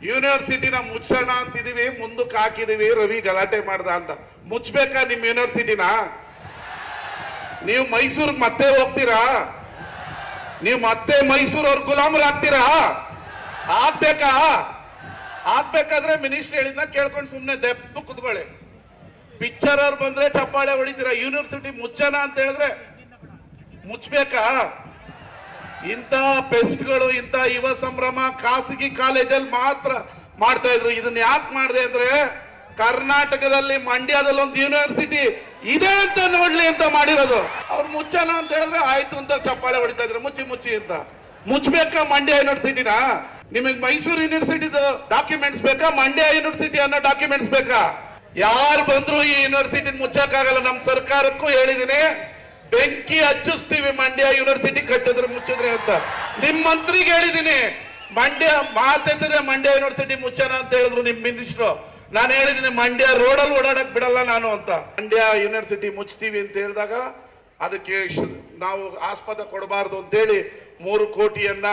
ಯೂನಿವರ್ಸಿಟಿನ ಮುಚ್ಚೋಣ ಅಂತಿದೀವಿ, ಮುಂದಕ್ಕೆ ಹಾಕಿದೀವಿ. ರವಿ ಗಲಾಟೆ ಮಾಡ್ದ ಅಂತ ಮುಚ್ಚಬೇಕಾ ನಿಮ್ ಯೂನಿವರ್ಸಿಟಿನ? ನೀವು ಮೈಸೂರಿಗೆ ಮತ್ತೆ ಹೋಗ್ತೀರಾ? ನೀವು ಮತ್ತೆ ಮೈಸೂರವ್ರ ಗುಲಾಮರಾಗ್ತೀರಾ? ಆಗ್ಬೇಕಾ? ಆಗ್ಬೇಕಾದ್ರೆ ಮಿನಿಸ್ಟರ್ ಹೇಳಿದ್ನ ಕೇಳ್ಕೊಂಡು ಸುಮ್ನೆ ದೆಪ್ಪ ಕುತ್ಕೊಳ್ಳಿ. ಪಿಕ್ಚರ್ ಅವ್ರು ಬಂದ್ರೆ ಚಪ್ಪಾಳೆ ಹೊಡಿತೀರಾ. ಯೂನಿವರ್ಸಿಟಿ ಮುಚ್ಚೋಣ ಅಂತ ಹೇಳಿದ್ರೆ ಮುಚ್ಚಬೇಕಾ? ಇಂಥ ಪೆಸ್ಟ್ಗಳು, ಇಂಥ ಯುವ ಸಂಭ್ರಮ ಖಾಸಗಿ ಕಾಲೇಜಲ್ಲಿ ಮಾತ್ರ ಮಾಡ್ತಾ ಇದ್ರು. ಇದನ್ನ ಯಾಕೆ ಮಾಡಿದೆ ಅಂದ್ರೆ ಕರ್ನಾಟಕದಲ್ಲಿ ಮಂಡ್ಯದಲ್ಲಿ ಒಂದು ಯೂನಿವರ್ಸಿಟಿ ಇದೆ ಅಂತ ನೋಡ್ಲಿ ಅಂತ ಮಾಡಿರೋದು. ಅವ್ರು ಮುಚ್ಚೋಣ ಅಂತ ಹೇಳಿದ್ರೆ ಆಯ್ತು ಅಂತ ಚಪ್ಪಾಳೆ ಹೊಡಿತಾ ಇದ್ರು, ಮುಚ್ಚಿ ಮುಚ್ಚಿ ಅಂತ. ಮುಚ್ಚಬೇಕಾ ಮಂಡ್ಯ ಯೂನಿವರ್ಸಿಟಿನ? ನಿಮಗೆ ಮೈಸೂರು ಯೂನಿವರ್ಸಿಟಿ ಡಾಕ್ಯುಮೆಂಟ್ಸ್ ಬೇಕಾ? ಮಂಡ್ಯ ಯೂನಿವರ್ಸಿಟಿ ಅನ್ನೋ ಡಾಕ್ಯುಮೆಂಟ್ಸ್ ಬೇಕಾ? ಯಾರು ಬಂದ್ರು ಈ ಯೂನಿವರ್ಸಿಟಿ ಮುಚ್ಚಕ್ಕಾಗಲ್ಲ. ನಮ್ಮ ಸರ್ಕಾರಕ್ಕೂ ಹೇಳಿದೀನಿ, ಬೆಂಕಿ ಹಚ್ಚಿಸ್ತೀವಿ ಮಂಡ್ಯ ಯೂನಿವರ್ಸಿಟಿ ಕಟ್ಟಿದ್ರೆ ಮುಚ್ಚಿದ್ರೆ ಅಂತ. ನಿಮ್ ಮಂತ್ರಿಗೆ ಹೇಳಿದೀನಿ, ಮಂಡ್ಯ ಮಾತೆತ್ತಿದ್ರೆ ಮಂಡ್ಯ ಯೂನಿವರ್ಸಿಟಿ ಮುಚ್ಚೋಣ ಅಂತ ಹೇಳಿದ್ರು ನಿಮ್ ಮಿನಿಸ್ಟ್ರು. ನಾನು ಹೇಳಿದೀನಿ ಮಂಡ್ಯ ರೋಡಲ್ಲಿ ಓಡಾಡಕ್ ಬಿಡಲ್ಲ ನಾನು ಅಂತ. ಮಂಡ್ಯ ಯೂನಿವರ್ಸಿಟಿ ಮುಚ್ತೀವಿ ಅಂತ ಹೇಳಿದಾಗ ಅದಕ್ಕೆ ನಾವು ಆಸ್ಪದ ಕೊಡಬಾರ್ದು ಅಂತೇಳಿ 3 ಕೋಟಿಯನ್ನ